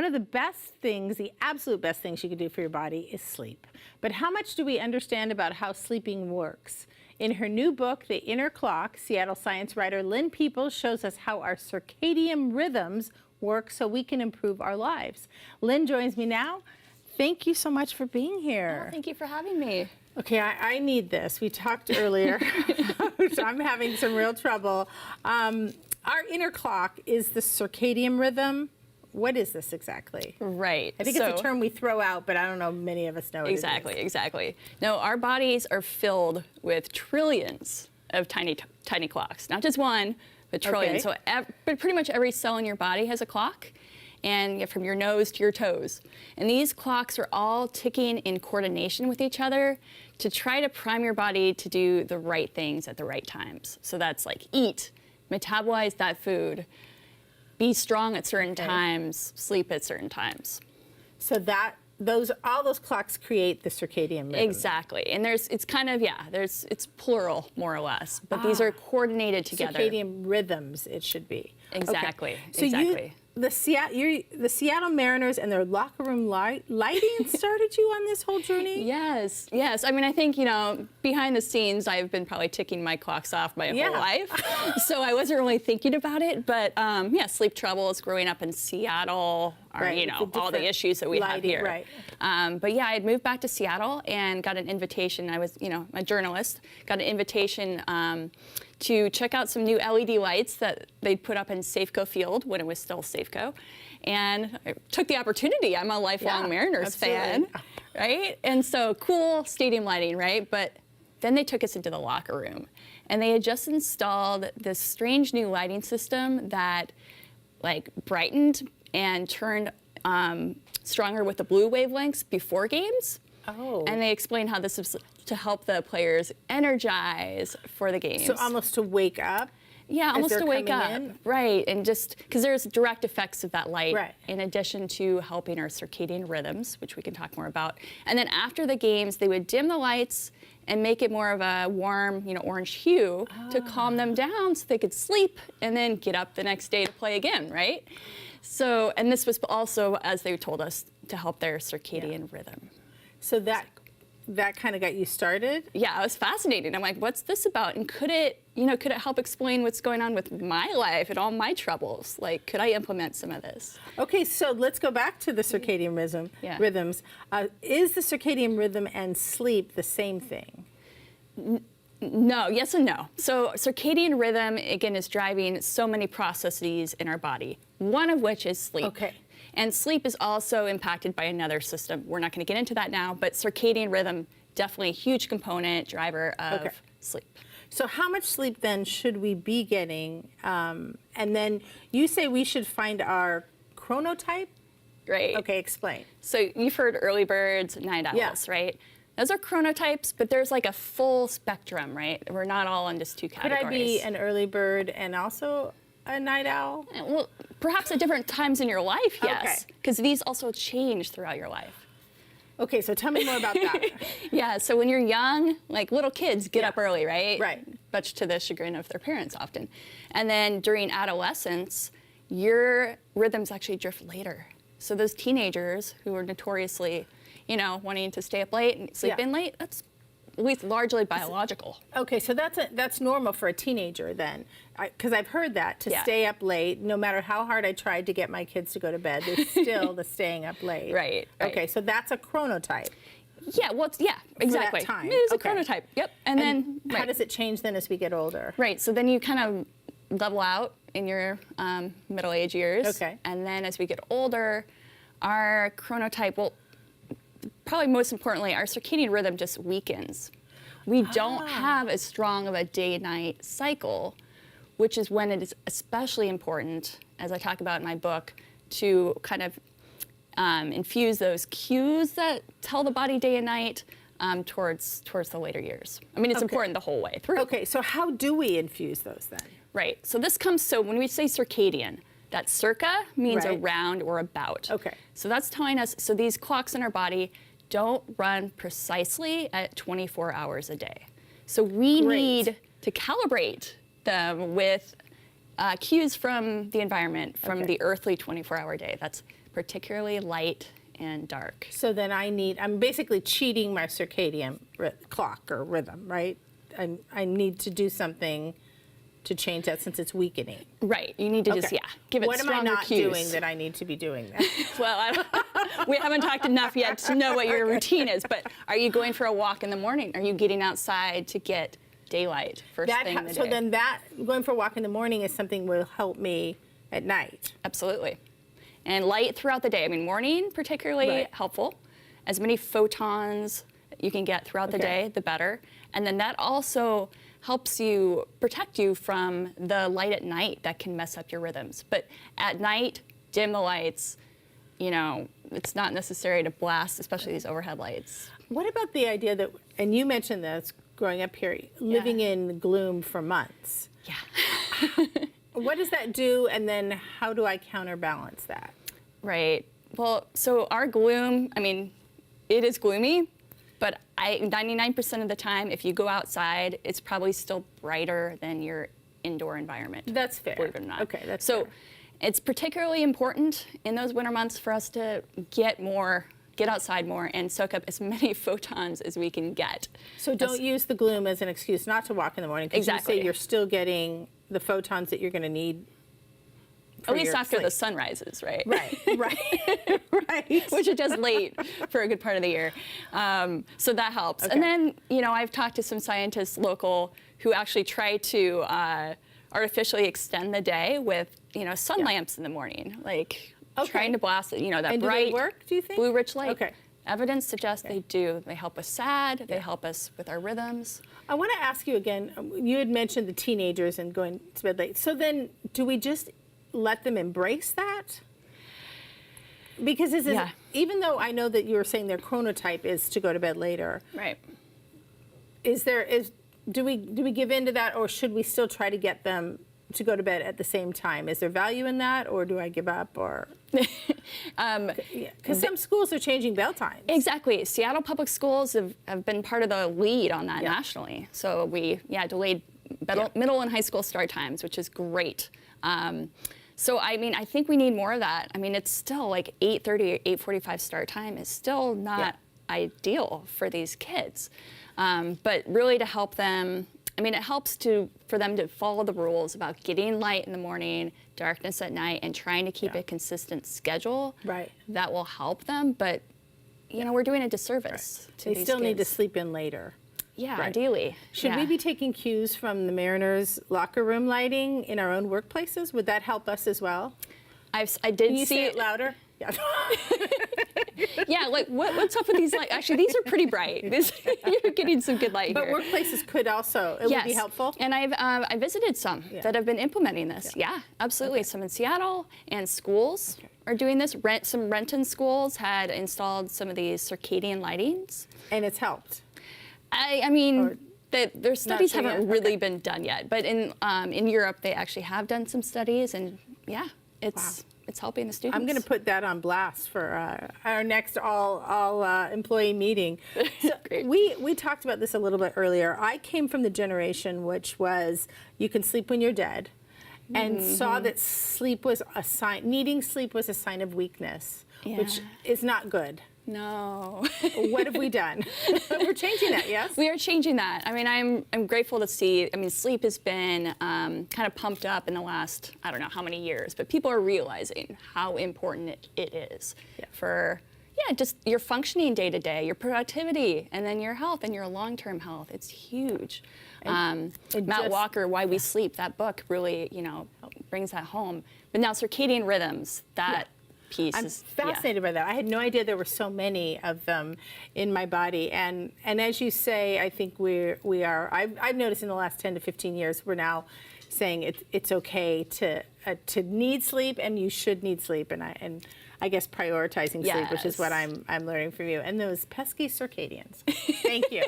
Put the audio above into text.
of the best things, the absolute best things you can do for your body is sleep. But how much do we understand about how sleeping works? In her new book, The Inner Clock, Seattle science writer Lynne Peeples shows us how our circadian rhythms work so we can improve our lives. Lynne joins me now. Thank you so much for being here. Oh, thank you for having me. Okay, I need this. We talked earlier. So I'm having some real trouble. Our inner clock is the circadian rhythm. What is this exactly? Right. I think it's a term we throw out, but I don't know many of us know what exactly, it is. Exactly. No, our bodies are filled with trillions of tiny clocks. Not just one, but trillions. Okay. So but pretty much every cell in your body has a clock, and from your nose to your toes. And these clocks are all ticking in coordination with each other to try to prime your body to do the right things at the right times. So that's like eat, metabolize that food, be strong at certain times, sleep at certain times. So all those clocks create the circadian rhythm. Exactly, and it's plural more or less, but these are coordinated together. Circadian rhythms, it should be. Exactly. Okay. So exactly. The Seattle Mariners and their locker room lighting started you on this whole journey? Yes, yes. I mean, I think, behind the scenes, I've been probably ticking my clocks off my whole life. So I wasn't really thinking about it. But sleep troubles growing up in Seattle are, all the issues that we have here. Right. But yeah, I had moved back to Seattle and got an invitation. I was, a journalist, got an invitation to check out some new LED lights that they'd put up in Safeco Field when it was still Safeco. And I took the opportunity. I'm a lifelong Mariners fan, right? And so cool stadium lighting, right? But then they took us into the locker room. And they had just installed this strange new lighting system that brightened and turned stronger with the blue wavelengths before games. Oh. And they explained how this is to help the players energize for the games. So almost to wake up? Yeah, almost to wake up. Right, and just because there's direct effects of that light in addition to helping our circadian rhythms, which we can talk more about. And then after the games, they would dim the lights and make it more of a warm, orange hue to calm them down so they could sleep and then get up the next day to play again, right? So, and this was also, as they told us, to help their circadian rhythm. So that kind of got you started? Yeah, it was fascinating. I'm like, what's this about? And could it help explain what's going on with my life and all my troubles? Like, could I implement some of this? Okay, so let's go back to the circadian rhythms. Is the circadian rhythm and sleep the same thing? No, yes and no. So circadian rhythm, again, is driving so many processes in our body, one of which is sleep. Okay. And sleep is also impacted by another system. We're not going to get into that now, but circadian rhythm, definitely a huge component, driver of sleep. So how much sleep then should we be getting? And then you say we should find our chronotype? Right. Okay, explain. So you've heard early birds, night owls, right? Those are chronotypes, but there's like a full spectrum, right? We're not all in just two categories. Could I be an early bird and also a night owl? Well, perhaps at different times in your life, yes. Because these also change throughout your life. Okay, so tell me more about that. Yeah, so when you're young, like little kids get up early, right? Right. Much to the chagrin of their parents often. And then during adolescence, your rhythms actually drift later. So those teenagers who are notoriously, wanting to stay up late and sleep in late, that's at least largely biological. Okay, so that's normal for a teenager then, because I've heard that, to stay up late, no matter how hard I tried to get my kids to go to bed, there's still the staying up late. Right. Okay, so that's a chronotype. Yeah, well, exactly. For that time. It's a chronotype, yep. And then, how does it change then as we get older? Right, so then you kind of level out in your middle-age years. Okay. And then as we get older, our chronotype, well, probably most importantly, our circadian rhythm just weakens. We don't have as strong of a day-night cycle, which is when it is especially important, as I talk about in my book, to kind of infuse those cues that tell the body day and night towards the later years. I mean, it's important the whole way through. Okay, so how do we infuse those then? Right, so when we say circadian, that circa means around or about. Okay. So that's telling us, so these clocks in our body don't run precisely at 24 hours a day. So we need to calibrate them with cues from the environment, from the earthly 24-hour day. That's particularly light and dark. So then I'm basically cheating my circadian clock or rhythm, right? I need to do something to change that since it's weakening. Right. You need to just, give it what stronger am I not cues. doing that I need to be doing that? Well, we haven't talked enough yet to know what your routine is, but are you going for a walk in the morning? Are you getting outside to get daylight first thing in the day? So then going for a walk in the morning is something will help me at night. Absolutely. And light throughout the day. I mean, morning particularly helpful. As many photons you can get throughout the day, the better. And then that also helps you protect you from the light at night that can mess up your rhythms. But at night, dim the lights. You know, it's not necessary to blast, especially these overhead lights. What about the idea that, and you mentioned this growing up here, living in gloom for months? Yeah. What does that do, and then how do I counterbalance that? Right. Well, so our gloom, I mean, it is gloomy, but 99% of the time, if you go outside, it's probably still brighter than your indoor environment. That's fair. Believe it or not. Okay, that's so fair. It's particularly important in those winter months for us to get outside more and soak up as many photons as we can get. So don't use the gloom as an excuse not to walk in the morning, because Exactly. you say you're still getting the photons that you're going to need for At least your after sleep. the sun rises, right? Right, right. Which it does late for a good part of the year. So that helps. Okay. And then, you know, I've talked to some scientists local who actually try to artificially extend the day with, you know, sun lamps in the morning, like trying to blast, you know, that And bright do they work, do you think? blue-rich light. Okay. Evidence suggests they do. They help us sad. They help us with our rhythms. I want to ask you again, you had mentioned the teenagers and going to bed late. So then do we just let them embrace that? Because even though I know that you were saying their chronotype is to go to bed later, Right. do we give in to that, or should we still try to get them to go to bed at the same time? Is there value in that, or do I give up? Or because some schools are changing bell times. Exactly. Seattle Public Schools have been part of the lead on that nationally. So we delayed middle and high school start times, which is great. So I mean, I think we need more of that. I mean, it's still like 8:30, 8:45 start time is still not ideal for these kids. But really to help them, I mean, it helps for them to follow the rules about getting light in the morning, darkness at night, and trying to keep a consistent schedule. Right. That will help them, but you know, we're doing a disservice to They these still need to kids. sleep in later. Yeah, Right. ideally. Should we be taking cues from the Mariners' locker room lighting in our own workplaces? Would that help us as well? I did Can you see say it louder? Yeah. Yeah, like what's up with these lights? Actually, these are pretty bright. You're getting some good light But here. workplaces could also, it would be helpful? And I visited some that have been implementing this. Yeah, absolutely. Some in Seattle, and schools are doing this. Some Renton schools had installed some of these circadian lightings. And it's helped? I mean, their studies sure haven't yet? really Okay. been done yet. But in Europe, they actually have done some studies, and yeah, it's helping the students. I'm going to put that on blast for our next all employee meeting. So Great. we talked about this a little bit earlier. I came from the generation which was you can sleep when you're dead, and saw that sleep was a sign. Needing sleep was a sign of weakness, which is not good. No. What have we done? We're changing that, yes? We are changing that. I mean, I'm grateful to see. I mean, sleep has been kind of pumped up in the last, I don't know how many years, but people are realizing how important it is for, just your functioning day to day, your productivity, and then your health and your long-term health. It's huge. Matt Walker, Why We Sleep, that book really, brings that home. But now circadian rhythms, that piece I'm is fascinated by that. I had no idea there were so many of them in my body. And as you say, I think we are. I've noticed in the last 10 to 15 years, we're now saying it's okay to need sleep, and you should need sleep, and I guess prioritizing sleep, which is what I'm learning from you. And those pesky circadians. Thank you.